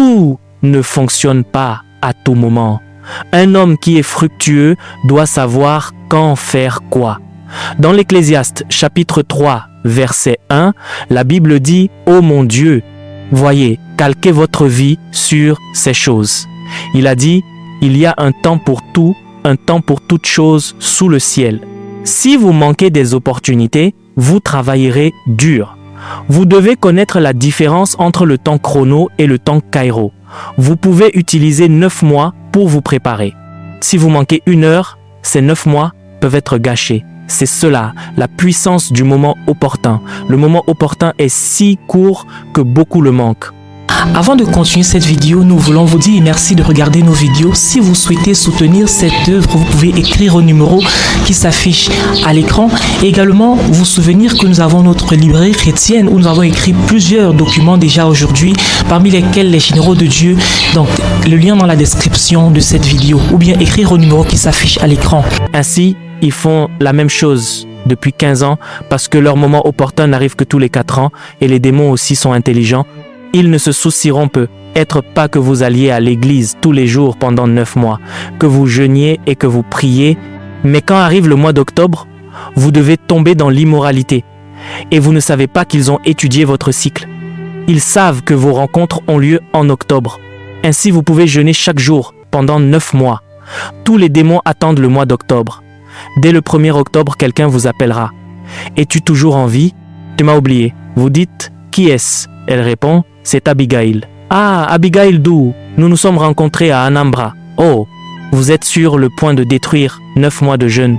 Tout ne fonctionne pas à tout moment. Un homme qui est fructueux doit savoir quand faire quoi. Dans l'Ecclésiaste chapitre 3, verset 1, la Bible dit « Ô mon Dieu, voyez, calquez votre vie sur ces choses. » Il a dit « Il y a un temps pour tout, un temps pour toutes choses sous le ciel. » Si vous manquez des opportunités, vous travaillerez dur. Vous devez connaître la différence entre le temps chrono et le temps kairo. Vous pouvez utiliser 9 mois pour vous préparer. Si vous manquez 1 heure, ces 9 mois peuvent être gâchés. C'est cela, la puissance du moment opportun. Le moment opportun est si court que beaucoup le manquent. Avant de continuer cette vidéo, nous voulons vous dire merci de regarder nos vidéos. Si vous souhaitez soutenir cette œuvre, vous pouvez écrire au numéro qui s'affiche à l'écran. Également, vous souvenir que nous avons notre librairie chrétienne où nous avons écrit plusieurs documents déjà aujourd'hui, parmi lesquels les généraux de Dieu. Donc, le lien dans la description de cette vidéo ou bien écrire au numéro qui s'affiche à l'écran. Ainsi, ils font la même chose depuis 15 ans parce que leur moment opportun n'arrive que tous les 4 ans et les démons aussi sont intelligents. Ils ne se soucieront peut-être pas que vous alliez à l'église tous les jours pendant 9 mois, que vous jeûniez et que vous priez, mais quand arrive le mois d'octobre, vous devez tomber dans l'immoralité et vous ne savez pas qu'ils ont étudié votre cycle. Ils savent que vos rencontres ont lieu en octobre. Ainsi, vous pouvez jeûner chaque jour pendant 9 mois. Tous les démons attendent le mois d'octobre. Dès le 1er octobre, quelqu'un vous appellera. « Es-tu toujours en vie ? Tu m'as oublié. » Vous dites « Qui est-ce » Elle répond « C'est Abigail. »« Ah, Abigail d'où ? Nous nous sommes rencontrés à Anambra. »« Oh, vous êtes sur le point de détruire 9 mois de jeûne. »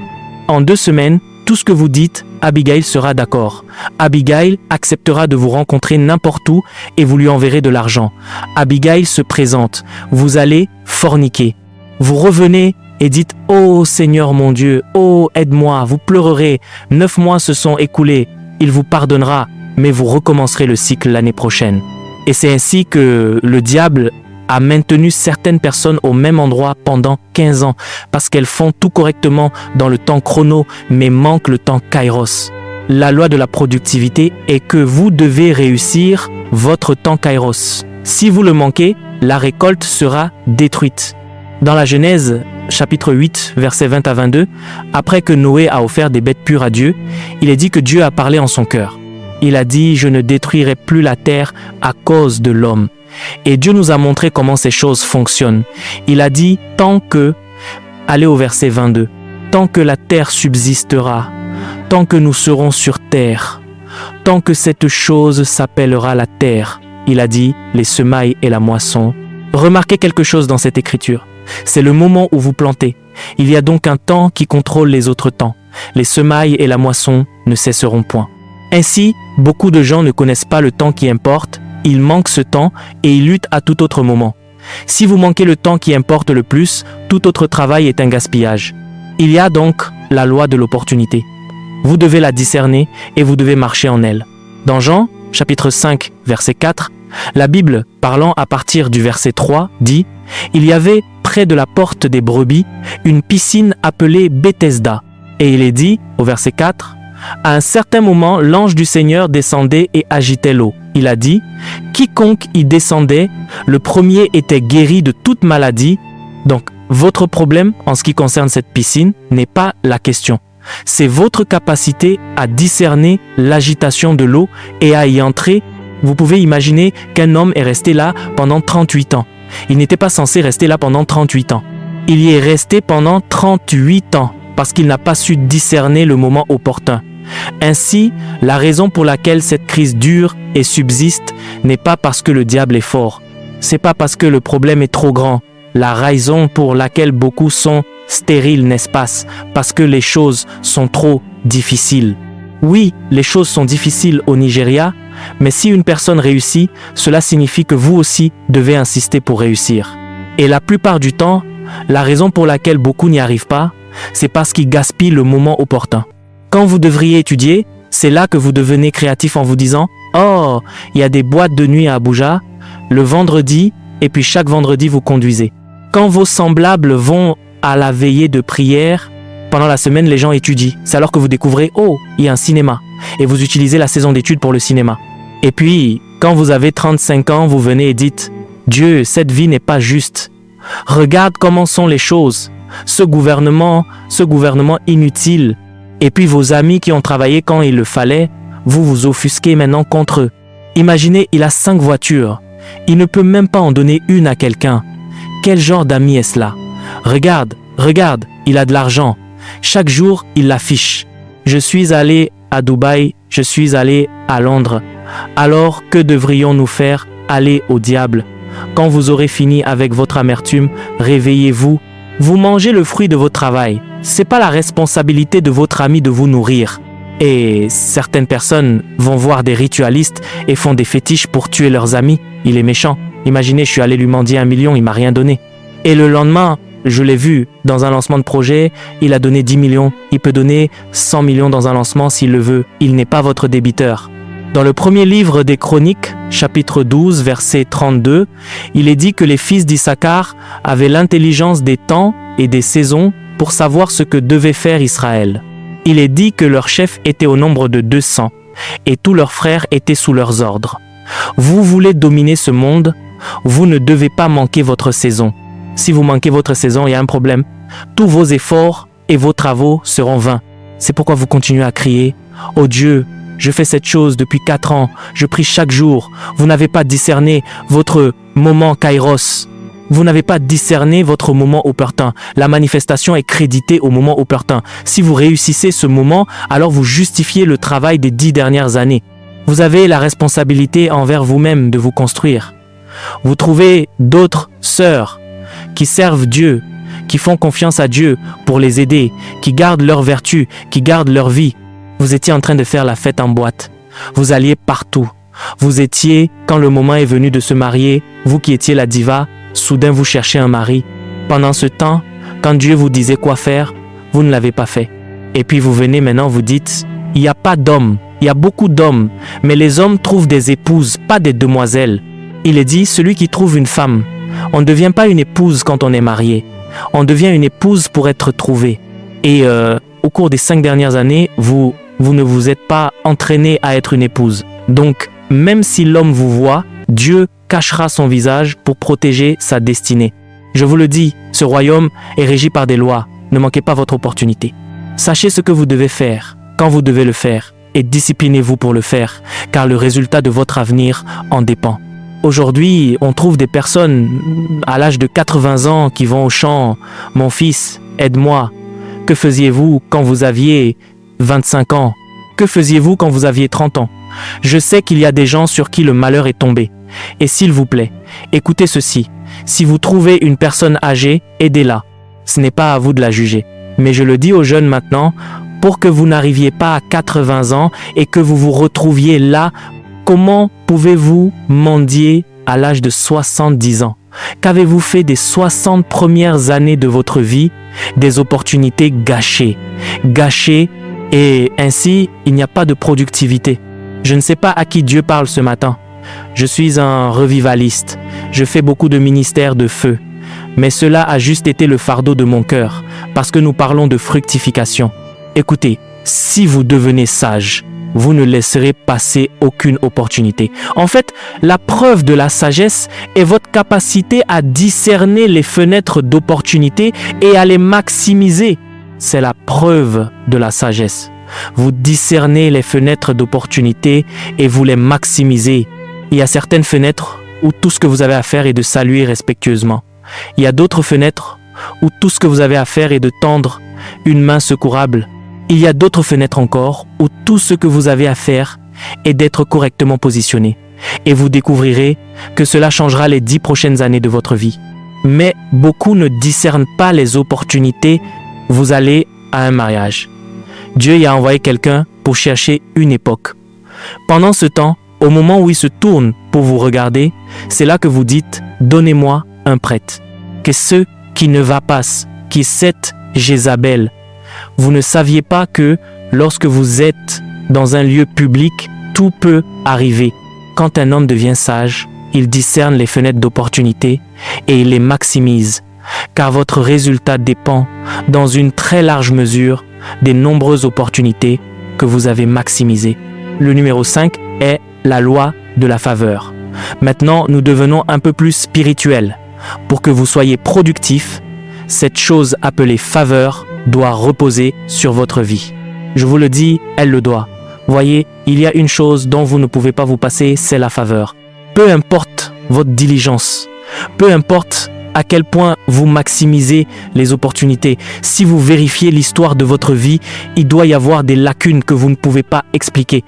En 2 semaines, tout ce que vous dites, Abigail sera d'accord. Abigail acceptera de vous rencontrer n'importe où et vous lui enverrez de l'argent. Abigail se présente. Vous allez forniquer. Vous revenez et dites « Oh Seigneur mon Dieu, oh aide-moi », vous pleurerez. 9 mois se sont écoulés. Il vous pardonnera, mais vous recommencerez le cycle l'année prochaine. Et c'est ainsi que le diable a maintenu certaines personnes au même endroit pendant 15 ans, parce qu'elles font tout correctement dans le temps chrono, mais manquent le temps kairos. La loi de la productivité est que vous devez réussir votre temps kairos. Si vous le manquez, la récolte sera détruite. Dans la Genèse, chapitre 8, versets 20 à 22, après que Noé a offert des bêtes pures à Dieu, il est dit que Dieu a parlé en son cœur. Il a dit « Je ne détruirai plus la terre à cause de l'homme ». Et Dieu nous a montré comment ces choses fonctionnent. Il a dit « Tant que », allez au verset 22, « Tant que la terre subsistera, tant que nous serons sur terre, tant que cette chose s'appellera la terre », il a dit « Les semailles et la moisson ». Remarquez quelque chose dans cette écriture. C'est le moment où vous plantez. Il y a donc un temps qui contrôle les autres temps. Les semailles et la moisson ne cesseront point. Ainsi, beaucoup de gens ne connaissent pas le temps qui importe, ils manquent ce temps et ils luttent à tout autre moment. Si vous manquez le temps qui importe le plus, tout autre travail est un gaspillage. Il y a donc la loi de l'opportunité. Vous devez la discerner et vous devez marcher en elle. Dans Jean, chapitre 5, verset 4, la Bible, parlant à partir du verset 3, dit « Il y avait près de la porte des brebis une piscine appelée Bethesda. » Et il est dit, au verset 4, « À un certain moment, l'ange du Seigneur descendait et agitait l'eau. Il a dit, « Quiconque y descendait, le premier était guéri de toute maladie. » Donc, votre problème en ce qui concerne cette piscine n'est pas la question. C'est votre capacité à discerner l'agitation de l'eau et à y entrer. Vous pouvez imaginer qu'un homme est resté là pendant 38 ans. Il n'était pas censé rester là pendant 38 ans. Il y est resté pendant 38 ans parce qu'il n'a pas su discerner le moment opportun. Ainsi, la raison pour laquelle cette crise dure et subsiste n'est pas parce que le diable est fort. C'est pas parce que le problème est trop grand. La raison pour laquelle beaucoup sont stériles, n'est-ce pas? Parce que les choses sont trop difficiles. Oui, les choses sont difficiles au Nigeria, mais si une personne réussit, cela signifie que vous aussi devez insister pour réussir. Et la plupart du temps, la raison pour laquelle beaucoup n'y arrivent pas, c'est parce qu'ils gaspillent le moment opportun. Quand vous devriez étudier, c'est là que vous devenez créatif en vous disant « Oh, il y a des boîtes de nuit à Abuja, le vendredi, et puis chaque vendredi vous conduisez. » Quand vos semblables vont à la veillée de prière, pendant la semaine, les gens étudient. C'est alors que vous découvrez « Oh, il y a un cinéma » et vous utilisez la saison d'études pour le cinéma. Et puis, quand vous avez 35 ans, vous venez et dites Dieu, cette vie n'est pas juste. Regarde comment sont les choses. Ce gouvernement inutile. Et puis vos amis qui ont travaillé quand il le fallait, vous vous offusquez maintenant contre eux. Imaginez, il a 5 voitures. Il ne peut même pas en donner une à quelqu'un. Quel genre d'ami est-ce là? Regarde, il a de l'argent. Chaque jour, il l'affiche. Je suis allé à Dubaï, je suis allé à Londres. Alors, que devrions-nous faire? Aller au diable. Quand vous aurez fini avec votre amertume, réveillez-vous. Vous mangez le fruit de votre travail. C'est pas la responsabilité de votre ami de vous nourrir. Et certaines personnes vont voir des ritualistes et font des fétiches pour tuer leurs amis. Il est méchant. Imaginez, je suis allé lui mendier 1 million, il m'a rien donné. Et le lendemain, je l'ai vu dans un lancement de projet, il a donné 10 millions. Il peut donner 100 millions dans un lancement s'il le veut. Il n'est pas votre débiteur. Dans le premier livre des Chroniques, chapitre 12, verset 32, il est dit que les fils d'Issachar avaient l'intelligence des temps et des saisons pour savoir ce que devait faire Israël. Il est dit que leur chef était au nombre de 200 et tous leurs frères étaient sous leurs ordres. Vous voulez dominer ce monde, vous ne devez pas manquer votre saison. Si vous manquez votre saison, il y a un problème. Tous vos efforts et vos travaux seront vains. C'est pourquoi vous continuez à crier « Oh Dieu, je fais cette chose depuis 4 ans, je prie chaque jour. » Vous n'avez pas discerné votre moment kairos. Vous n'avez pas discerné votre moment opportun. La manifestation est créditée au moment opportun. Si vous réussissez ce moment, alors vous justifiez le travail des 10 dernières années. Vous avez la responsabilité envers vous-même de vous construire. Vous trouvez d'autres sœurs qui servent Dieu, qui font confiance à Dieu pour les aider, qui gardent leur vertu, qui gardent leur vie. Vous étiez en train de faire la fête en boîte. Vous alliez partout. Vous étiez, quand le moment est venu de se marier, vous qui étiez la diva, soudain vous cherchez un mari. Pendant ce temps, quand Dieu vous disait quoi faire, vous ne l'avez pas fait. Et puis vous venez maintenant, vous dites, il n'y a pas d'hommes, il y a beaucoup d'hommes, mais les hommes trouvent des épouses, pas des demoiselles. Il est dit, celui qui trouve une femme, on ne devient pas une épouse quand on est marié. On devient une épouse pour être trouvé. Et au cours des 5 dernières années, vous ne vous êtes pas entraîné à être une épouse. Donc, même si l'homme vous voit, Dieu cachera son visage pour protéger sa destinée. Je vous le dis, ce royaume est régi par des lois. Ne manquez pas votre opportunité. Sachez ce que vous devez faire, quand vous devez le faire, et disciplinez-vous pour le faire, car le résultat de votre avenir en dépend. Aujourd'hui, on trouve des personnes à l'âge de 80 ans qui vont au champ. « Mon fils, aide-moi. » Que faisiez-vous quand vous aviez 25 ans? Que faisiez-vous quand vous aviez 30 ans? Je sais qu'il y a des gens sur qui le malheur est tombé. Et s'il vous plaît, écoutez ceci. Si vous trouvez une personne âgée, aidez-la. Ce n'est pas à vous de la juger. Mais je le dis aux jeunes maintenant, pour que vous n'arriviez pas à 80 ans et que vous vous retrouviez là. Comment pouvez-vous mendier à l'âge de 70 ans? Qu'avez-vous fait des 60 premières années de votre vie? Des opportunités gâchées. Gâchées, et ainsi, il n'y a pas de productivité. Je ne sais pas à qui Dieu parle ce matin. Je suis un revivaliste. Je fais beaucoup de ministères de feu. Mais cela a juste été le fardeau de mon cœur, parce que nous parlons de fructification. Écoutez, si vous devenez sage, vous ne laisserez passer aucune opportunité. En fait, la preuve de la sagesse est votre capacité à discerner les fenêtres d'opportunité et à les maximiser. C'est la preuve de la sagesse. Vous discernez les fenêtres d'opportunité et vous les maximisez. Il y a certaines fenêtres où tout ce que vous avez à faire est de saluer respectueusement. Il y a d'autres fenêtres où tout ce que vous avez à faire est de tendre une main secourable. Il y a d'autres fenêtres encore où tout ce que vous avez à faire est d'être correctement positionné. Et vous découvrirez que cela changera les 10 prochaines années de votre vie. Mais beaucoup ne discernent pas les opportunités. Vous allez à un mariage. Dieu y a envoyé quelqu'un pour chercher une époque. Pendant ce temps, au moment où il se tourne pour vous regarder, c'est là que vous dites « Donnez-moi un prêtre ». Que ce qui ne va pas, qui est cette Jézabel. Vous ne saviez pas que lorsque vous êtes dans un lieu public, tout peut arriver. Quand un homme devient sage, il discerne les fenêtres d'opportunité et il les maximise, car votre résultat dépend, dans une très large mesure, des nombreuses opportunités que vous avez maximisées. Le numéro 5 est la loi de la faveur. Maintenant, nous devenons un peu plus spirituels. Pour que vous soyez productifs, cette chose appelée faveur doit reposer sur votre vie. Je vous le dis, elle le doit. Voyez, il y a une chose dont vous ne pouvez pas vous passer, c'est la faveur. Peu importe votre diligence, peu importe à quel point vous maximisez les opportunités, si vous vérifiez l'histoire de votre vie, il doit y avoir des lacunes que vous ne pouvez pas expliquer.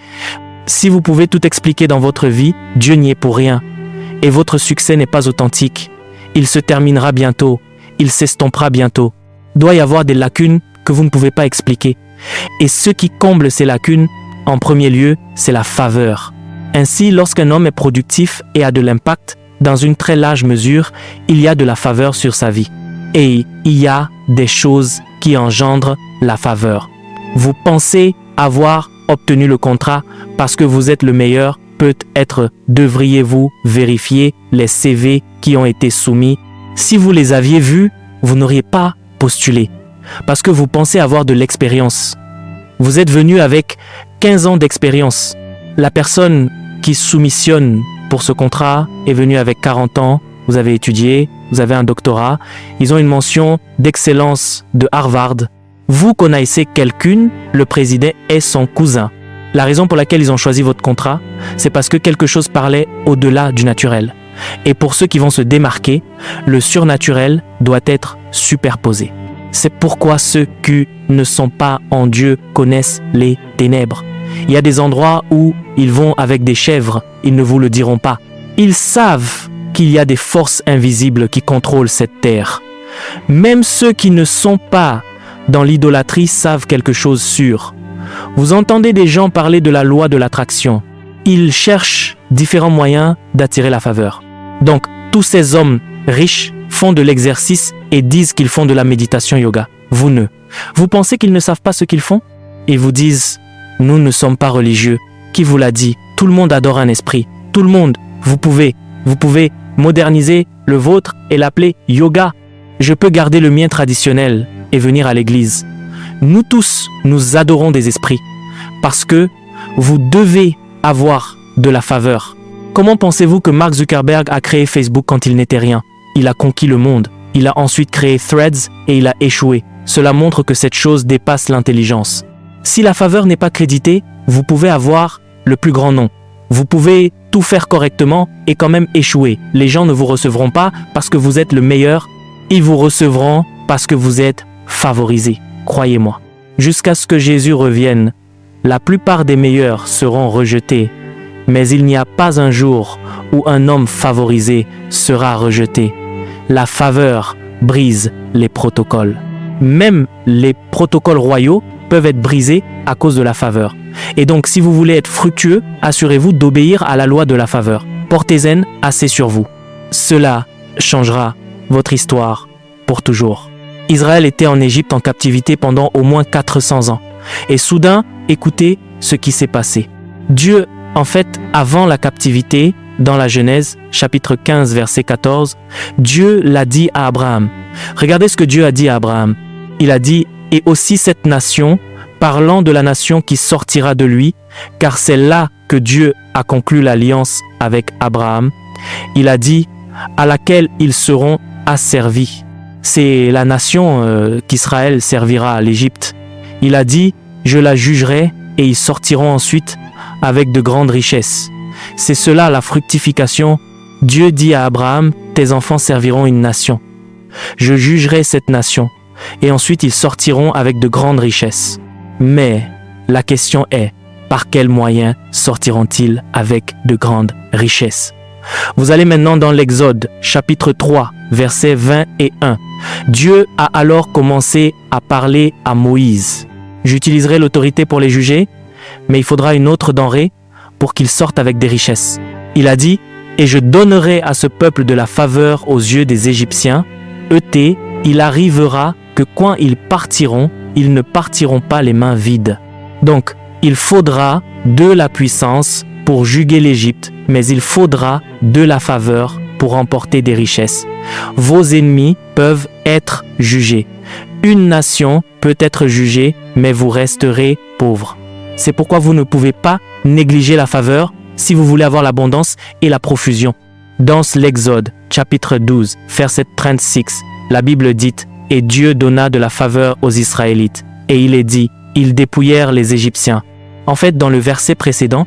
Si vous pouvez tout expliquer dans votre vie, Dieu n'y est pour rien. Et votre succès n'est pas authentique. Il se terminera bientôt. Il s'estompera bientôt. Il doit y avoir des lacunes que vous ne pouvez pas expliquer. Et ce qui comble ces lacunes, en premier lieu, c'est la faveur. Ainsi, lorsqu'un homme est productif et a de l'impact, dans une très large mesure, il y a de la faveur sur sa vie. Et il y a des choses qui engendrent la faveur. Vous pensez avoir obtenu le contrat parce que vous êtes le meilleur, peut-être devriez-vous vérifier les CV qui ont été soumis. Si vous les aviez vus, vous n'auriez pas postulé parce que vous pensez avoir de l'expérience. Vous êtes venu avec 15 ans d'expérience. La personne qui soumissionne pour ce contrat est venue avec 40 ans. Vous avez étudié, vous avez un doctorat. Ils ont une mention d'excellence de Harvard. Vous connaissez quelqu'un, le président est son cousin. La raison pour laquelle ils ont choisi votre contrat, c'est parce que quelque chose parlait au-delà du naturel. Et pour ceux qui vont se démarquer, le surnaturel doit être superposé. C'est pourquoi ceux qui ne sont pas en Dieu connaissent les ténèbres. Il y a des endroits où ils vont avec des chèvres, ils ne vous le diront pas. Ils savent qu'il y a des forces invisibles qui contrôlent cette terre. Même ceux qui ne sont pas dans l'idolâtrie savent quelque chose sûr. Vous entendez des gens parler de la loi de l'attraction. Ils cherchent différents moyens d'attirer la faveur. Donc, tous ces hommes riches font de l'exercice et disent qu'ils font de la méditation yoga. Vous ne. Vous pensez qu'ils ne savent pas ce qu'ils font? Ils vous disent, nous ne sommes pas religieux. Qui vous l'a dit? Tout le monde adore un esprit. Tout le monde. Vous pouvez moderniser le vôtre et l'appeler yoga. Je peux garder le mien traditionnel et venir à l'église. Nous tous, nous adorons des esprits parce que vous devez avoir de la faveur. Comment pensez-vous que Mark Zuckerberg a créé Facebook quand il n'était rien? Il a conquis le monde. Il a ensuite créé Threads et il a échoué. Cela montre que cette chose dépasse l'intelligence. Si la faveur n'est pas créditée, vous pouvez avoir le plus grand nom. Vous pouvez tout faire correctement et quand même échouer. Les gens ne vous recevront pas parce que vous êtes le meilleur. Ils vous recevront parce que vous êtes favorisé. Croyez-moi. Jusqu'à ce que Jésus revienne, la plupart des meilleurs seront rejetés. Mais il n'y a pas un jour où un homme favorisé sera rejeté. La faveur brise les protocoles. Même les protocoles royaux peuvent être brisés à cause de la faveur. Et donc, si vous voulez être fructueux, assurez-vous d'obéir à la loi de la faveur. Portez-en assez sur vous. Cela changera votre histoire pour toujours. Israël était en Égypte en captivité pendant au moins 400 ans. Et soudain, écoutez ce qui s'est passé. Dieu, en fait, avant la captivité, dans la Genèse, chapitre 15, verset 14, Dieu l'a dit à Abraham. Regardez ce que Dieu a dit à Abraham. Il a dit, et aussi cette nation, parlant de la nation qui sortira de lui, car c'est là que Dieu a conclu l'alliance avec Abraham. Il a dit, à laquelle ils seront asservis. C'est la nation qu'Israël servira à l'Égypte. Il a dit, je la jugerai et ils sortiront ensuite avec de grandes richesses. C'est cela la fructification. Dieu dit à Abraham, tes enfants serviront une nation. Je jugerai cette nation et ensuite ils sortiront avec de grandes richesses. Mais la question est, par quels moyens sortiront-ils avec de grandes richesses? Vous allez maintenant dans l'Exode, chapitre 3, versets 20 et 1. Dieu a alors commencé à parler à Moïse. J'utiliserai l'autorité pour les juger, mais il faudra une autre denrée pour qu'ils sortent avec des richesses. Il a dit, et je donnerai à ce peuple de la faveur aux yeux des Égyptiens. Il arrivera que quand ils partiront, ils ne partiront pas les mains vides. Donc, il faudra de la puissance pour juguer l'Égypte, mais il faudra de la faveur pour remporter des richesses. Vos ennemis peuvent être jugés. Une nation peut être jugée, mais vous resterez pauvres. C'est pourquoi vous ne pouvez pas négliger la faveur si vous voulez avoir l'abondance et la profusion. Dans l'Exode, chapitre 12, verset 36, la Bible dit « Et Dieu donna de la faveur aux Israélites. Et il est dit, ils dépouillèrent les Égyptiens. » En fait, dans le verset précédent,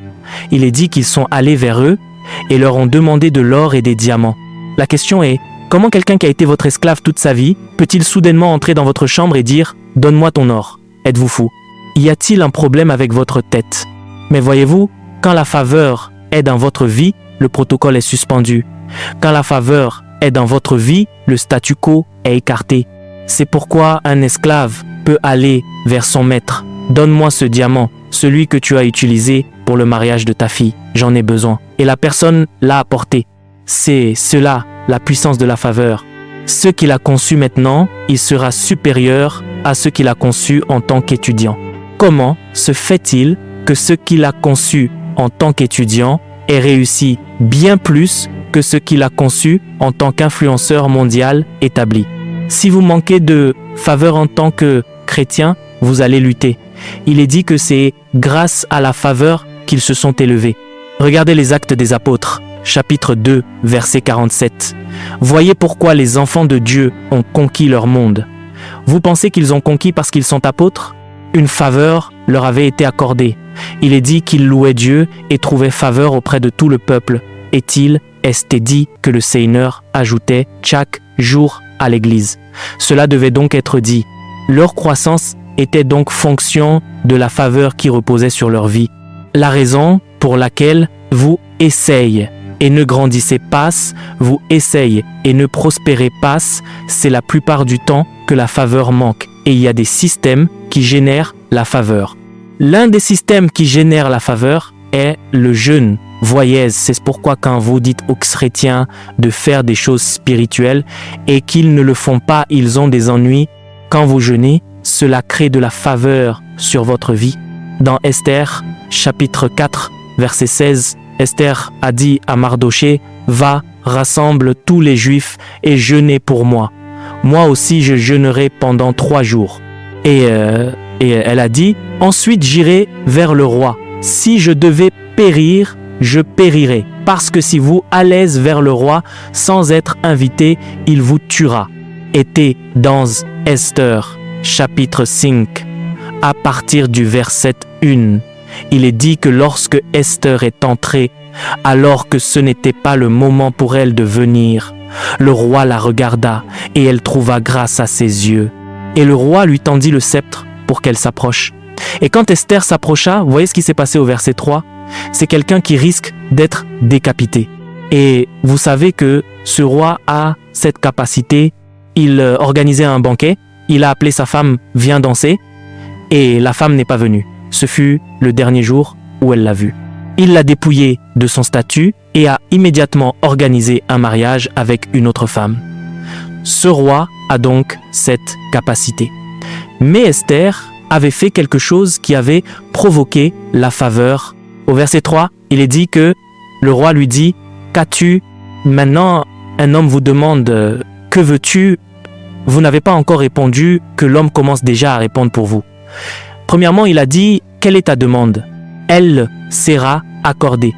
il est dit qu'ils sont allés vers eux et leur ont demandé de l'or et des diamants. La question est, comment quelqu'un qui a été votre esclave toute sa vie peut-il soudainement entrer dans votre chambre et dire « Donne-moi ton or ». Êtes-vous fou? Y a-t-il un problème avec votre tête? Mais voyez-vous, quand la faveur est dans votre vie, le protocole est suspendu. Quand la faveur est dans votre vie, le statu quo est écarté. C'est pourquoi un esclave peut aller vers son maître. « Donne-moi ce diamant, celui que tu as utilisé pour le mariage de ta fille. J'en ai besoin. » Et la personne l'a apporté. C'est cela, la puissance de la faveur. Ce qu'il a conçu maintenant, il sera supérieur à ce qu'il a conçu en tant qu'étudiant. Comment se fait-il que ce qu'il a conçu en tant qu'étudiant ait réussi bien plus que ce qu'il a conçu en tant qu'influenceur mondial établi? Si vous manquez de faveur en tant que chrétien, vous allez lutter. Il est dit que c'est grâce à la faveur qu'ils se sont élevés. Regardez les Actes des Apôtres, chapitre 2, verset 47. Voyez pourquoi les enfants de Dieu ont conquis leur monde. Vous pensez qu'ils ont conquis parce qu'ils sont apôtres? Une faveur leur avait été accordée. Il est dit qu'ils louaient Dieu et trouvaient faveur auprès de tout le peuple. Est-il dit que le Seigneur ajoutait chaque jour à l'Église. Cela devait donc être dit. Leur croissance était donc fonction de la faveur qui reposait sur leur vie. La raison pour laquelle vous essayez et ne grandissez pas, vous essayez et ne prospérez pas, c'est la plupart du temps que la faveur manque. Et il y a des systèmes qui génèrent la faveur. L'un des systèmes qui génère la faveur est le jeûne. Voyez, c'est pourquoi quand vous dites aux chrétiens de faire des choses spirituelles et qu'ils ne le font pas, ils ont des ennuis. Quand vous jeûnez, cela crée de la faveur sur votre vie. Dans Esther, chapitre 4, verset 16, Esther a dit à Mardoché, « Va, rassemble tous les Juifs et jeûnez pour moi. Moi aussi je jeûnerai pendant 3 jours. » Et elle a dit, « Ensuite j'irai vers le roi. Si je devais périr, je périrai. Parce que si vous allez vers le roi sans être invité, il vous tuera. » Était dans Esther, chapitre 5, à partir du verset 1. Il est dit que lorsque Esther est entrée, alors que ce n'était pas le moment pour elle de venir, le roi la regarda et elle trouva grâce à ses yeux. Et le roi lui tendit le sceptre pour qu'elle s'approche. Et quand Esther s'approcha, vous voyez ce qui s'est passé au verset 3? C'est quelqu'un qui risque d'être décapité. Et vous savez que ce roi a cette capacité. Il organisait un banquet, il a appelé sa femme « Viens danser » et la femme n'est pas venue. Ce fut le dernier jour où elle l'a vue. Il l'a dépouillée de son statut et a immédiatement organisé un mariage avec une autre femme. Ce roi a donc cette capacité. Mais Esther avait fait quelque chose qui avait provoqué la faveur. Au verset 3, il est dit que le roi lui dit « Qu'as-tu » Maintenant, un homme vous demande « Que veux-tu » Vous n'avez pas encore répondu que l'homme commence déjà à répondre pour vous. Premièrement, il a dit « Quelle est ta demande ?» Elle sera accordée.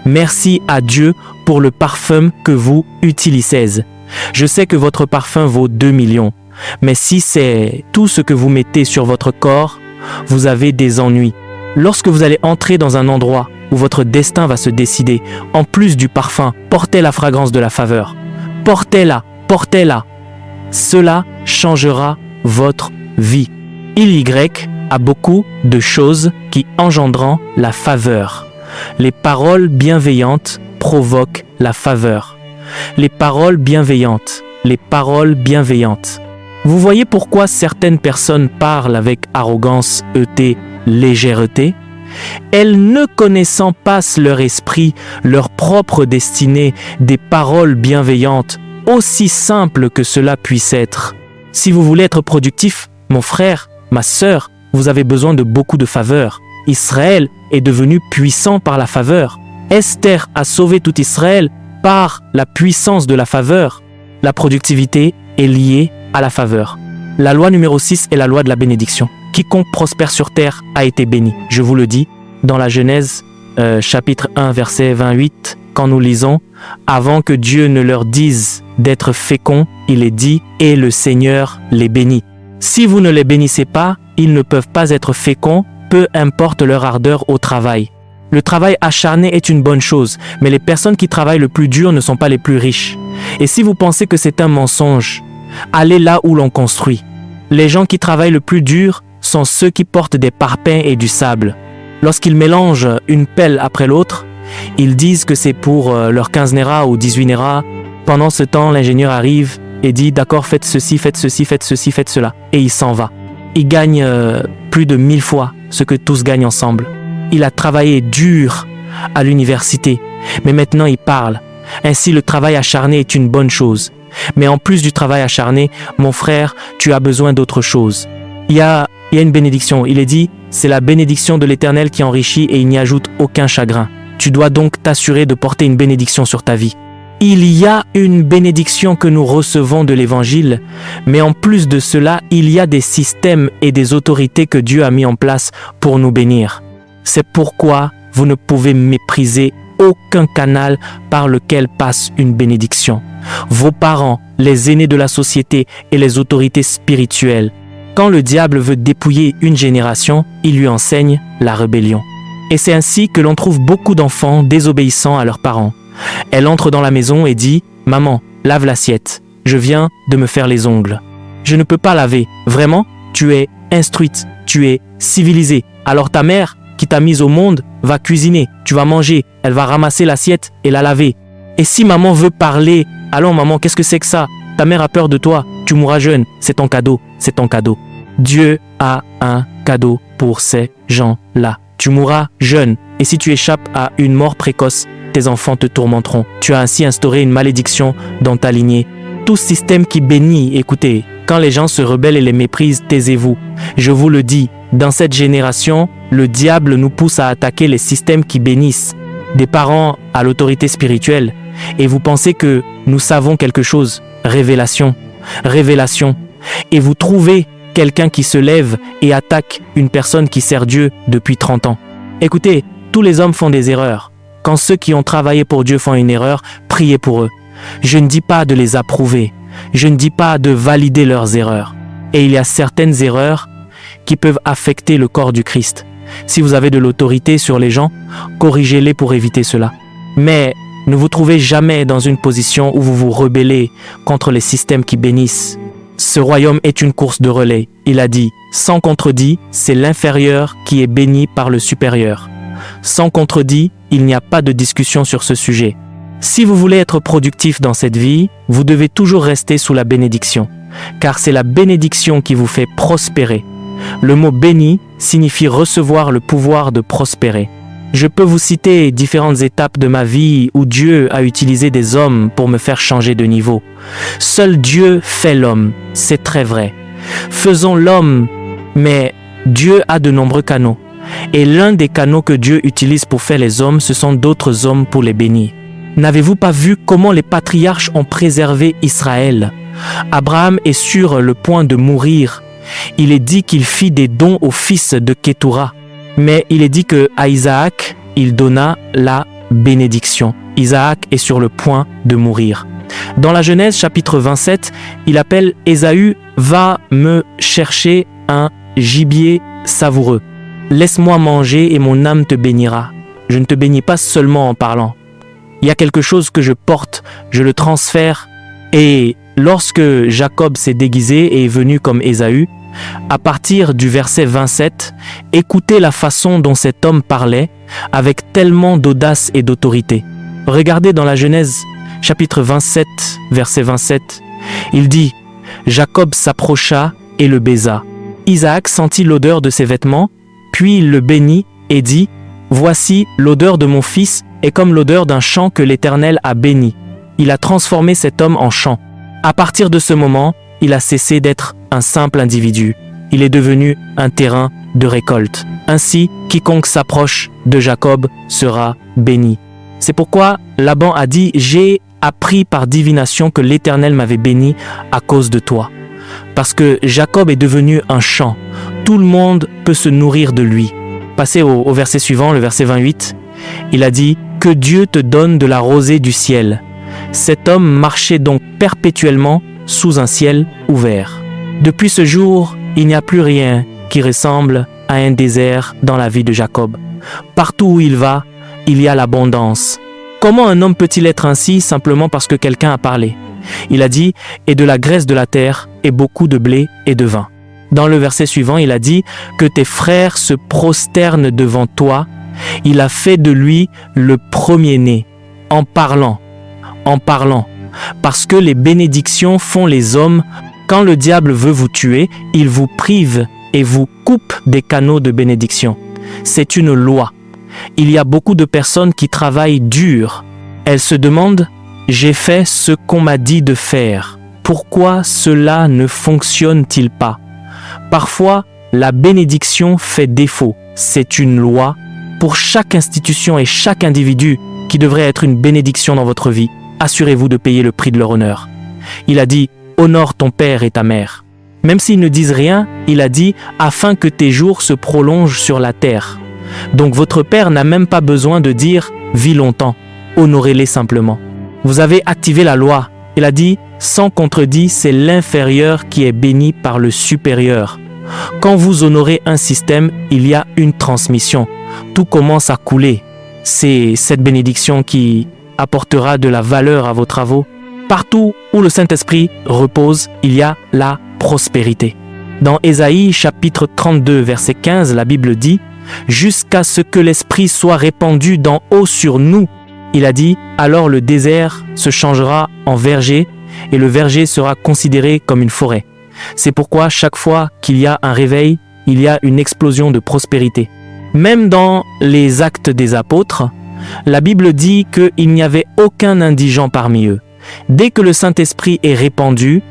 Merci à Dieu pour le parfum que vous utilisez. Je sais que votre parfum vaut 2 millions. Mais si c'est tout ce que vous mettez sur votre corps, vous avez des ennuis. Lorsque vous allez entrer dans un endroit où votre destin va se décider, en plus du parfum, portez la fragrance de la faveur. Portez-la, portez-la. Cela changera votre vie. Il a beaucoup de choses qui engendrent la faveur. Les paroles bienveillantes provoquent la faveur. Les paroles bienveillantes, les paroles bienveillantes. Vous voyez pourquoi certaines personnes parlent avec arrogance, légèreté? Elles ne connaissant pas leur esprit, leur propre destinée, des paroles bienveillantes, aussi simples que cela puisse être. Si vous voulez être productif, mon frère, ma sœur, vous avez besoin de beaucoup de faveur. Israël est devenu puissant par la faveur. Esther a sauvé tout Israël par la puissance de la faveur. La productivité est liée à la faveur. La loi numéro 6 est la loi de la bénédiction. Quiconque prospère sur terre a été béni. Je vous le dis, dans la Genèse chapitre 1, verset 28, quand nous lisons « Avant que Dieu ne leur dise d'être féconds, il est dit « Et le Seigneur les bénit ». Si vous ne les bénissez pas, ils ne peuvent pas être féconds, peu importe leur ardeur au travail. Le travail acharné est une bonne chose, mais les personnes qui travaillent le plus dur ne sont pas les plus riches. Et si vous pensez que c'est un mensonge, allez là où l'on construit. Les gens qui travaillent le plus dur sont ceux qui portent des parpaings et du sable. Lorsqu'ils mélangent une pelle après l'autre, ils disent que c'est pour leurs 15 néras ou 18 néras. Pendant ce temps, l'ingénieur arrive et dit « D'accord, faites ceci, faites ceci, faites ceci, faites cela ». Et il s'en va. Il gagne plus de 1000 fois ce que tous gagnent ensemble. Il a travaillé dur à l'université, mais maintenant il parle. Ainsi, le travail acharné est une bonne chose. Mais en plus du travail acharné, mon frère, tu as besoin d'autre chose. Il y a une bénédiction. Il est dit, c'est la bénédiction de l'Éternel qui enrichit et il n'y ajoute aucun chagrin. Tu dois donc t'assurer de porter une bénédiction sur ta vie. Il y a une bénédiction que nous recevons de l'Évangile, mais en plus de cela, il y a des systèmes et des autorités que Dieu a mis en place pour nous bénir. C'est pourquoi vous ne pouvez mépriser aucun canal par lequel passe une bénédiction. Vos parents, les aînés de la société et les autorités spirituelles. Quand le diable veut dépouiller une génération, il lui enseigne la rébellion. Et c'est ainsi que l'on trouve beaucoup d'enfants désobéissants à leurs parents. Elle entre dans la maison et dit « Maman, lave l'assiette. Je viens de me faire les ongles. Je ne peux pas laver. Vraiment, tu es instruite, tu es civilisée. Alors ta mère, qui t'a mise au monde, va cuisiner. Tu vas manger. Elle va ramasser l'assiette et la laver. Et si maman veut parler, allons maman, qu'est-ce que c'est que ça? Ta mère a peur de toi. Tu mourras jeune. C'est ton cadeau. C'est ton cadeau. Dieu a un cadeau pour ces gens-là. Tu mourras jeune. Et si tu échappes à une mort précoce, tes enfants te tourmenteront. Tu as ainsi instauré une malédiction dans ta lignée. Tout système qui bénit, écoutez, quand les gens se rebellent et les méprisent, taisez-vous. Je vous le dis, dans cette génération, le diable nous pousse à attaquer les systèmes qui bénissent. Des parents à l'autorité spirituelle. Et vous pensez que nous savons quelque chose. Révélation. Révélation. Et vous trouvez quelqu'un qui se lève et attaque une personne qui sert Dieu depuis 30 ans. Écoutez, tous les hommes font des erreurs. Quand ceux qui ont travaillé pour Dieu font une erreur, priez pour eux. Je ne dis pas de les approuver. Je ne dis pas de valider leurs erreurs. Et il y a certaines erreurs qui peuvent affecter le corps du Christ. Si vous avez de l'autorité sur les gens, corrigez-les pour éviter cela. Mais ne vous trouvez jamais dans une position où vous vous rebellez contre les systèmes qui bénissent. Ce royaume est une course de relais. Il a dit, sans contredit, c'est l'inférieur qui est béni par le supérieur. Sans contredit, il n'y a pas de discussion sur ce sujet. Si vous voulez être productif dans cette vie, vous devez toujours rester sous la bénédiction, car c'est la bénédiction qui vous fait prospérer. Le mot « béni » signifie recevoir le pouvoir de prospérer. Je peux vous citer différentes étapes de ma vie où Dieu a utilisé des hommes pour me faire changer de niveau. Seul Dieu fait l'homme, c'est très vrai. Faisons l'homme, mais Dieu a de nombreux canaux. Et l'un des canaux que Dieu utilise pour faire les hommes, ce sont d'autres hommes pour les bénir. N'avez-vous pas vu comment les patriarches ont préservé Israël? Abraham est sur le point de mourir. Il est dit qu'il fit des dons au fils de Kétoura. Mais il est dit qu'à Isaac, il donna la bénédiction. Isaac est sur le point de mourir. Dans la Genèse chapitre 27, il appelle Ésaü « Va me chercher un gibier savoureux. Laisse-moi manger et mon âme te bénira. Je ne te bénis pas seulement en parlant. Il y a quelque chose que je porte, je le transfère. Et lorsque Jacob s'est déguisé et est venu comme Ésaü, à partir du verset 27, écoutez la façon dont cet homme parlait avec tellement d'audace et d'autorité. Regardez dans la Genèse chapitre 27, verset 27, il dit « Jacob s'approcha et le baisa. Isaac sentit l'odeur de ses vêtements, puis il le bénit et dit « Voici l'odeur de mon fils est comme l'odeur d'un champ que l'Éternel a béni. » Il a transformé cet homme en champ. À partir de ce moment, il a cessé d'être un simple individu. Il est devenu un terrain de récolte. Ainsi, quiconque s'approche de Jacob sera béni. C'est pourquoi Laban a dit « J'ai appris par divination que l'Éternel m'avait béni à cause de toi. » Parce que Jacob est devenu un champ. Tout le monde peut se nourrir de lui. Passez au verset suivant, le verset 28. Il a dit « Que Dieu te donne de la rosée du ciel ». Cet homme marchait donc perpétuellement sous un ciel ouvert. Depuis ce jour, il n'y a plus rien qui ressemble à un désert dans la vie de Jacob. Partout où il va, il y a l'abondance. Comment un homme peut-il être ainsi simplement parce que quelqu'un a parlé? Il a dit « et de la graisse de la terre, et beaucoup de blé et de vin ». Dans le verset suivant, il a dit « que tes frères se prosternent devant toi ». Il a fait de lui le premier-né, en parlant, parce que les bénédictions font les hommes. Quand le diable veut vous tuer, il vous prive et vous coupe des canaux de bénédiction. C'est une loi. Il y a beaucoup de personnes qui travaillent dur. Elles se demandent « J'ai fait ce qu'on m'a dit de faire. Pourquoi cela ne fonctionne-t-il pas ?» Parfois, la bénédiction fait défaut. C'est une loi pour chaque institution et chaque individu qui devrait être une bénédiction dans votre vie. Assurez-vous de payer le prix de leur honneur. Il a dit « Honore ton père et ta mère ». Même s'ils ne disent rien, il a dit « Afin que tes jours se prolongent sur la terre ». Donc votre père n'a même pas besoin de dire « Vis longtemps ». Honorez-les simplement. Vous avez activé la loi. Il a dit « Sans contredit, c'est l'inférieur qui est béni par le supérieur ». Quand vous honorez un système, il y a une transmission. Tout commence à couler. C'est cette bénédiction qui apportera de la valeur à vos travaux. Partout où le Saint-Esprit repose, il y a la prospérité. Dans Ésaïe chapitre 32, verset 15, la Bible dit « Jusqu'à ce que l'Esprit soit répandu d'en haut sur nous ». Il a dit « Alors le désert se changera en verger et le verger sera considéré comme une forêt ». C'est pourquoi chaque fois qu'il y a un réveil, il y a une explosion de prospérité. Même dans les Actes des Apôtres, la Bible dit qu'il n'y avait aucun indigent parmi eux. Dès que le Saint-Esprit est répandu,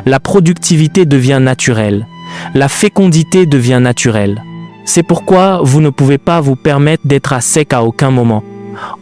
la productivité devient naturelle. La fécondité devient naturelle. C'est pourquoi vous ne pouvez pas vous permettre d'être à sec à aucun moment.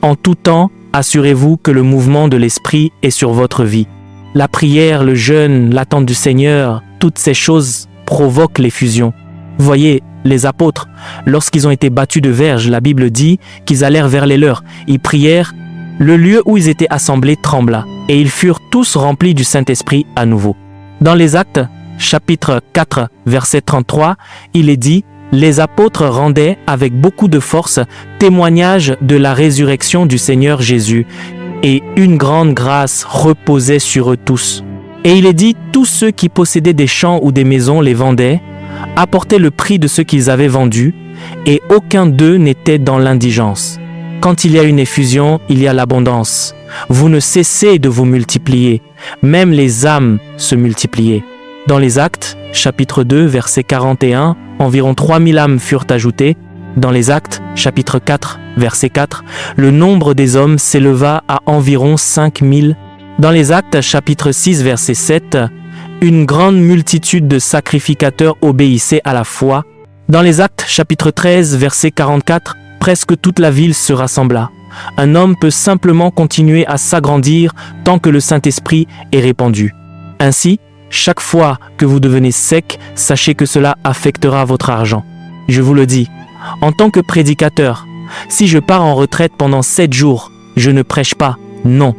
En tout temps, assurez-vous que le mouvement de l'Esprit est sur votre vie. La prière, le jeûne, l'attente du Seigneur, toutes ces choses provoquent l'effusion. Voyez, les apôtres, lorsqu'ils ont été battus de verge, la Bible dit qu'ils allèrent vers les leurs. Ils prièrent, le lieu où ils étaient assemblés trembla, et ils furent tous remplis du Saint-Esprit à nouveau. Dans les Actes, chapitre 4, verset 33, il est dit « Les apôtres rendaient avec beaucoup de force témoignage de la résurrection du Seigneur Jésus, et une grande grâce reposait sur eux tous. » Et il est dit « Tous ceux qui possédaient des champs ou des maisons les vendaient, apportaient le prix de ce qu'ils avaient vendu, et aucun d'eux n'était dans l'indigence. » Quand il y a une effusion, il y a l'abondance. Vous ne cessez de vous multiplier, même les âmes se multipliaient. Dans les Actes, chapitre 2, verset 41, environ 3000 âmes furent ajoutées. Dans les Actes, chapitre 4, verset 4, le nombre des hommes s'éleva à environ 5000. Dans les Actes, chapitre 6, verset 7, une grande multitude de sacrificateurs obéissaient à la foi. Dans les Actes, chapitre 13, verset 44, presque toute la ville se rassembla. Un homme peut simplement continuer à s'agrandir tant que le Saint-Esprit est répandu. Ainsi, chaque fois que vous devenez sec, sachez que cela affectera votre argent. Je vous le dis, en tant que prédicateur, si je pars en retraite pendant 7 jours, je ne prêche pas, non.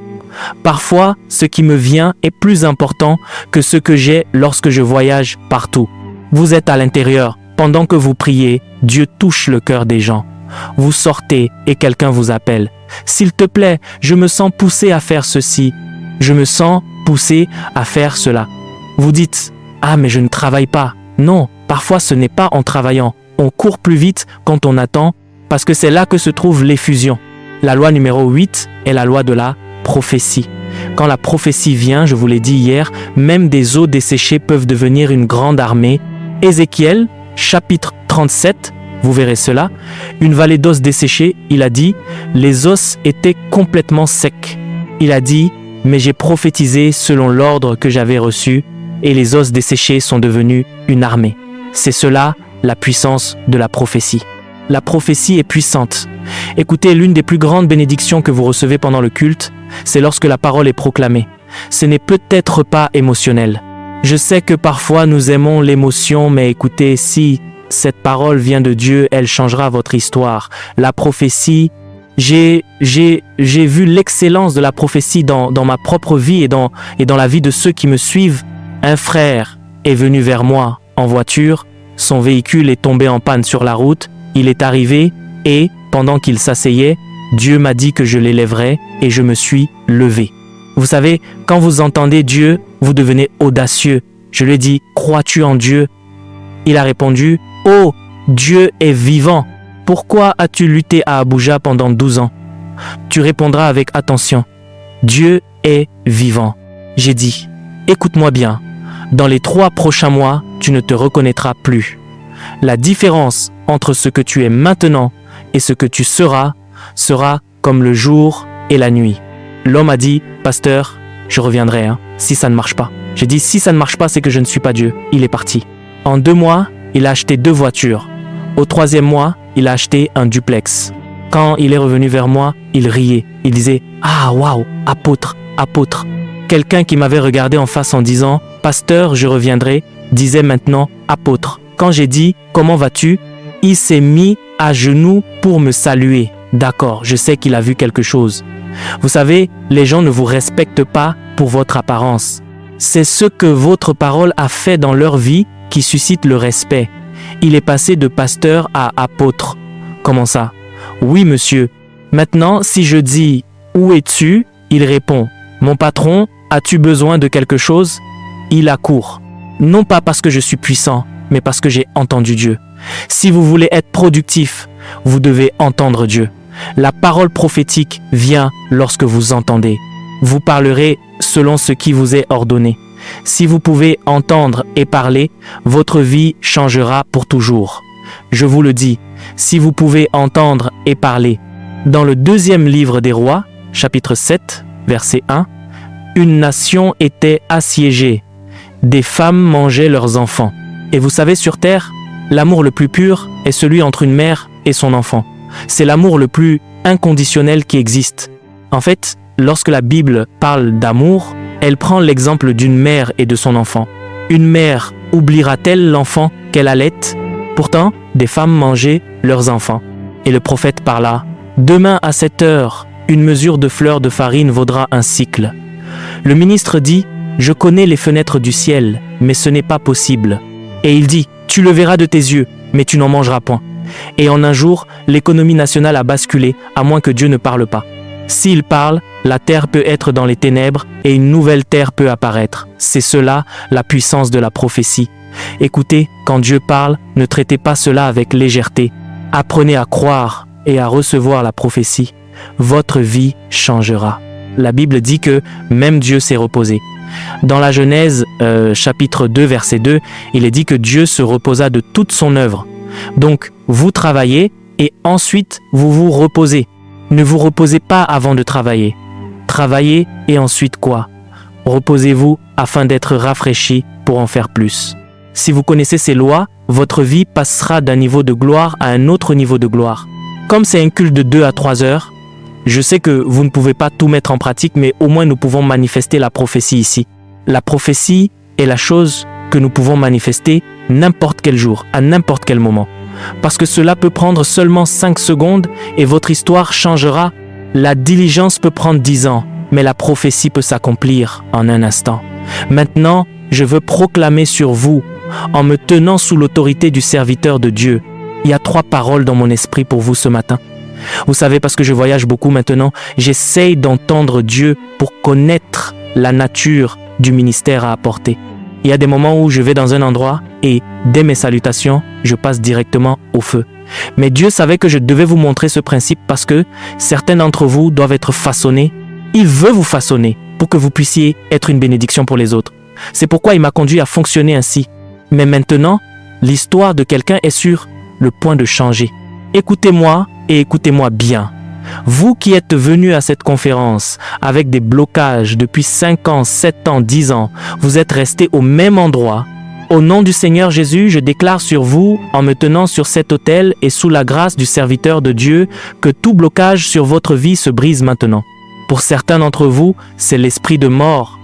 Parfois, ce qui me vient est plus important que ce que j'ai lorsque je voyage partout. Vous êtes à l'intérieur. Pendant que vous priez, Dieu touche le cœur des gens. Vous sortez et quelqu'un vous appelle. « S'il te plaît, je me sens poussé à faire ceci. Je me sens poussé à faire cela. » Vous dites « Ah, mais je ne travaille pas. » Non, parfois ce n'est pas en travaillant. On court plus vite quand on attend parce que c'est là que se trouve l'effusion. La loi numéro 8 est la loi de la prophétie. Quand la prophétie vient, je vous l'ai dit hier, même des eaux desséchées peuvent devenir une grande armée. Ézéchiel, chapitre 37, vous verrez cela. Une vallée d'os desséchés, il a dit, les os étaient complètement secs. Il a dit, mais j'ai prophétisé selon l'ordre que j'avais reçu, et les os desséchés sont devenus une armée. C'est cela, la puissance de la prophétie. La prophétie est puissante. Écoutez, l'une des plus grandes bénédictions que vous recevez pendant le culte, c'est lorsque la parole est proclamée. Ce n'est peut-être pas émotionnel. Je sais que parfois nous aimons l'émotion, mais écoutez, si cette parole vient de Dieu, elle changera votre histoire. La prophétie J'ai vu l'excellence de la prophétie dans ma propre vie et dans la vie de ceux qui me suivent. Un frère est venu vers moi en voiture, son véhicule est tombé en panne sur la route, il est arrivé et, pendant qu'il s'asseyait, Dieu m'a dit que je l'élèverais et je me suis levé. Vous savez, quand vous entendez Dieu, vous devenez audacieux. Je lui ai dit, crois-tu en Dieu? Il a répondu, oh, Dieu est vivant. Pourquoi as-tu lutté à Abuja pendant 12 ans? Tu répondras avec attention. Dieu est vivant. J'ai dit, écoute-moi bien. Dans les 3 prochains mois, tu ne te reconnaîtras plus. La différence entre ce que tu es maintenant et ce que tu seras sera comme le jour et la nuit. L'homme a dit, pasteur, je reviendrai, si ça ne marche pas. J'ai dit, si ça ne marche pas, c'est que je ne suis pas Dieu. Il est parti. En 2 mois, il a acheté 2 voitures. Au 3e mois, il a acheté un duplex. Quand il est revenu vers moi, il riait. Il disait, ah waouh, apôtre, apôtre. Quelqu'un qui m'avait regardé en face en disant, pasteur, je reviendrai, disait maintenant, apôtre. Quand j'ai dit, comment vas-tu? Il s'est mis à genoux pour me saluer. D'accord, je sais qu'il a vu quelque chose. Vous savez, les gens ne vous respectent pas pour votre apparence. C'est ce que votre parole a fait dans leur vie qui suscite le respect. Il est passé de pasteur à apôtre. Comment ça? Oui, monsieur. Maintenant, si je dis « Où es-tu » il répond « Mon patron, as-tu besoin de quelque chose ?» Il accourt. Non pas parce que je suis puissant, mais parce que j'ai entendu Dieu. Si vous voulez être productif, vous devez entendre Dieu. La parole prophétique vient lorsque vous entendez. Vous parlerez selon ce qui vous est ordonné. Si vous pouvez entendre et parler, votre vie changera pour toujours. Je vous le dis, si vous pouvez entendre et parler. Dans le 2e livre des Rois, chapitre 7, verset 1, une nation était assiégée. Des femmes mangeaient leurs enfants. Et vous savez, sur terre, l'amour le plus pur est celui entre une mère et son enfant. C'est l'amour le plus inconditionnel qui existe. En fait, lorsque la Bible parle d'amour, elle prend l'exemple d'une mère et de son enfant. Une mère oubliera-t-elle l'enfant qu'elle allait? Pourtant, des femmes mangeaient leurs enfants. Et le prophète parla, « Demain à 7 heures, une mesure de fleur de farine vaudra un cycle. » Le ministre dit, « Je connais les fenêtres du ciel, mais ce n'est pas possible. » Et il dit, « Tu le verras de tes yeux, mais tu n'en mangeras point. » Et en un jour, l'économie nationale a basculé, à moins que Dieu ne parle pas. S'il parle, la terre peut être dans les ténèbres et une nouvelle terre peut apparaître. C'est cela, la puissance de la prophétie. Écoutez, quand Dieu parle, ne traitez pas cela avec légèreté. Apprenez à croire et à recevoir la prophétie. Votre vie changera. La Bible dit que même Dieu s'est reposé. Dans la Genèse, chapitre 2, verset 2, il est dit que Dieu se reposa de toute son œuvre. Donc, vous travaillez et ensuite vous vous reposez. Ne vous reposez pas avant de travailler. Travaillez et ensuite quoi? Reposez-vous afin d'être rafraîchi pour en faire plus. Si vous connaissez ces lois, votre vie passera d'un niveau de gloire à un autre niveau de gloire. Comme c'est un culte de 2 à 3 heures, je sais que vous ne pouvez pas tout mettre en pratique, mais au moins nous pouvons manifester la prophétie ici. La prophétie est la chose que nous pouvons manifester n'importe quel jour, à n'importe quel moment. Parce que cela peut prendre seulement 5 secondes et votre histoire changera. La diligence peut prendre 10 ans, mais la prophétie peut s'accomplir en un instant. Maintenant, je veux proclamer sur vous, en me tenant sous l'autorité du serviteur de Dieu. Il y a 3 paroles dans mon esprit pour vous ce matin. Vous savez, parce que je voyage beaucoup maintenant, j'essaye d'entendre Dieu pour connaître la nature du ministère à apporter. Il y a des moments où je vais dans un endroit et, dès mes salutations, je passe directement au feu. Mais Dieu savait que je devais vous montrer ce principe parce que certains d'entre vous doivent être façonnés. Il veut vous façonner pour que vous puissiez être une bénédiction pour les autres. C'est pourquoi il m'a conduit à fonctionner ainsi. Mais maintenant, l'histoire de quelqu'un est sur le point de changer. Écoutez-moi et écoutez-moi bien. Vous qui êtes venus à cette conférence avec des blocages depuis 5 ans, 7 ans, 10 ans, vous êtes restés au même endroit. Au nom du Seigneur Jésus, je déclare sur vous, en me tenant sur cet autel et sous la grâce du serviteur de Dieu, que tout blocage sur votre vie se brise maintenant. Pour certains d'entre vous, c'est l'esprit de mort.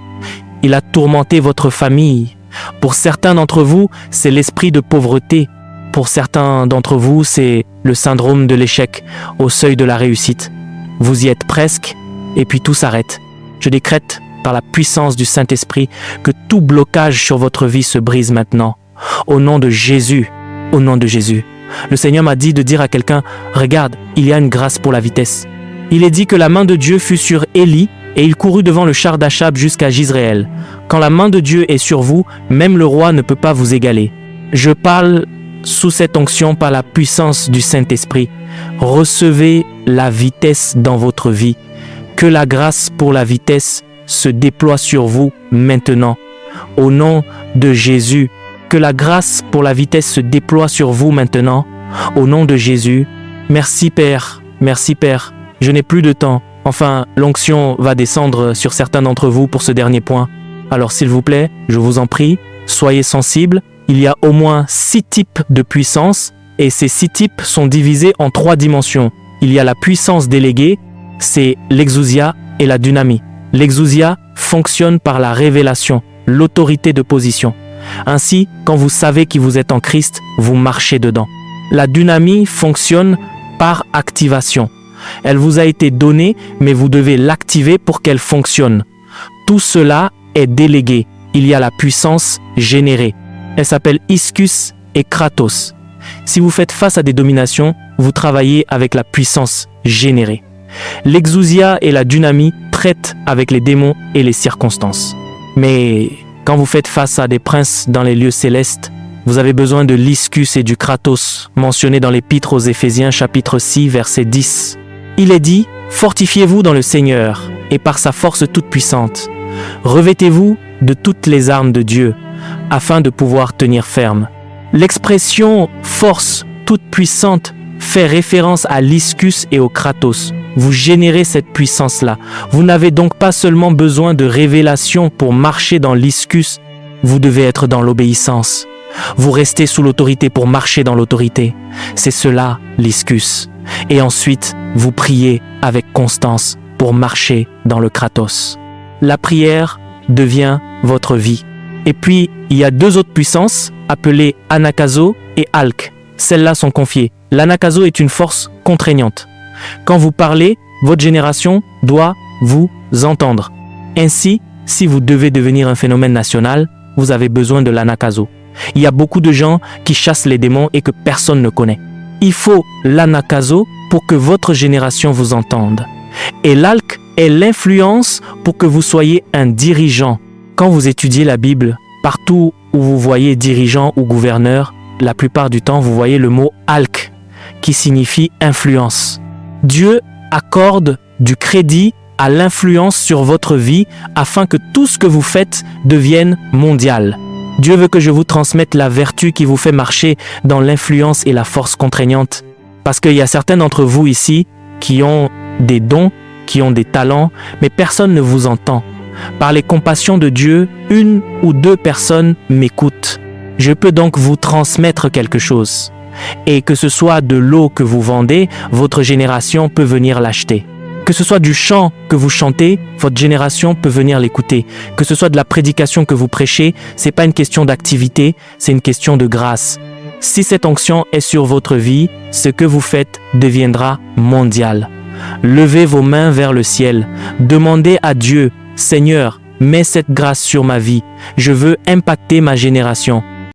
Il a tourmenté votre famille. Pour certains d'entre vous, c'est l'esprit de pauvreté. Pour certains d'entre vous, c'est le syndrome de l'échec au seuil de la réussite. vous y êtes presque, et puis tout s'arrête. Je décrète par la puissance du Saint-Esprit que tout blocage sur votre vie se brise maintenant. Au nom de Jésus, au nom de Jésus. Le Seigneur m'a dit de dire à quelqu'un, regarde, il y a une grâce pour la vitesse. Il est dit que la main de Dieu fut sur Élie et il courut devant le char d'Achab jusqu'à Jizréel. Quand la main de Dieu est sur vous, même le roi ne peut pas vous égaler. Je parle sous cette onction par la puissance du Saint-Esprit. Recevez la vitesse dans votre vie. Que la grâce pour la vitesse se déploie sur vous maintenant. Au nom de Jésus, que la grâce pour la vitesse se déploie sur vous maintenant. Au nom de Jésus. Merci Père, merci Père. Je n'ai plus de temps. Enfin, l'onction va descendre sur certains d'entre vous pour ce dernier point. Alors s'il vous plaît, je vous en prie, soyez sensibles. Il y a au moins 6 types de puissance et ces 6 types sont divisés en 3 dimensions. Il y a la puissance déléguée, c'est l'exousia et la dynamie. L'exousia fonctionne par la révélation, l'autorité de position. Ainsi, quand vous savez qui vous êtes en Christ, vous marchez dedans. La dynamie fonctionne par activation. Elle vous a été donnée, mais vous devez l'activer pour qu'elle fonctionne. Tout cela est délégué. Il y a la puissance générée. Elle s'appelle Ischus et Kratos. Si vous faites face à des dominations, vous travaillez avec la puissance générée. L'exousia et la dynamie traitent avec les démons et les circonstances. Mais quand vous faites face à des princes dans les lieux célestes, vous avez besoin de l'Ischus et du Kratos, mentionnés dans l'Épître aux Éphésiens chapitre 6, verset 10. Il est dit, fortifiez-vous dans le Seigneur et par sa force toute puissante. Revêtez-vous de toutes les armes de Dieu, afin de pouvoir tenir ferme. L'expression « force toute puissante » fait référence à l'Ischus et au Kratos. Vous générez cette puissance-là. Vous n'avez donc pas seulement besoin de révélation pour marcher dans l'Ischus, vous devez être dans l'obéissance. Vous restez sous l'autorité pour marcher dans l'autorité. C'est cela, l'Ischus. Et ensuite, vous priez avec constance pour marcher dans le Kratos. La prière devient votre vie. Et puis, il y a 2 autres puissances, appelées Anakazo et Alk. Celles-là sont confiées. L'Anakazo est une force contraignante. Quand vous parlez, votre génération doit vous entendre. Ainsi, si vous devez devenir un phénomène national, vous avez besoin de l'Anakazo. Il y a beaucoup de gens qui chassent les démons et que personne ne connaît. Il faut l'Anakazo pour que votre génération vous entende. Et l'Alk est l'influence pour que vous soyez un dirigeant. Quand vous étudiez la Bible, partout où vous voyez dirigeant ou gouverneur, la plupart du temps, vous voyez le mot « alk » qui signifie influence. Dieu accorde du crédit à l'influence sur votre vie afin que tout ce que vous faites devienne mondial. Dieu veut que je vous transmette la vertu qui vous fait marcher dans l'influence et la force contraignante. Parce qu'il y a certains d'entre vous ici qui ont des dons, qui ont des talents, mais personne ne vous entend. Par les compassions de Dieu, 1 ou 2 personnes m'écoutent. Je peux donc vous transmettre quelque chose. Et que ce soit de l'eau que vous vendez, votre génération peut venir l'acheter. Que ce soit du chant que vous chantez, votre génération peut venir l'écouter. Que ce soit de la prédication que vous prêchez, c'est pas une question d'activité, c'est une question de grâce. Si cette onction est sur votre vie, ce que vous faites deviendra mondial. Levez vos mains vers le ciel. Demandez à Dieu, Seigneur, mets cette grâce sur ma vie. Je veux impacter ma génération.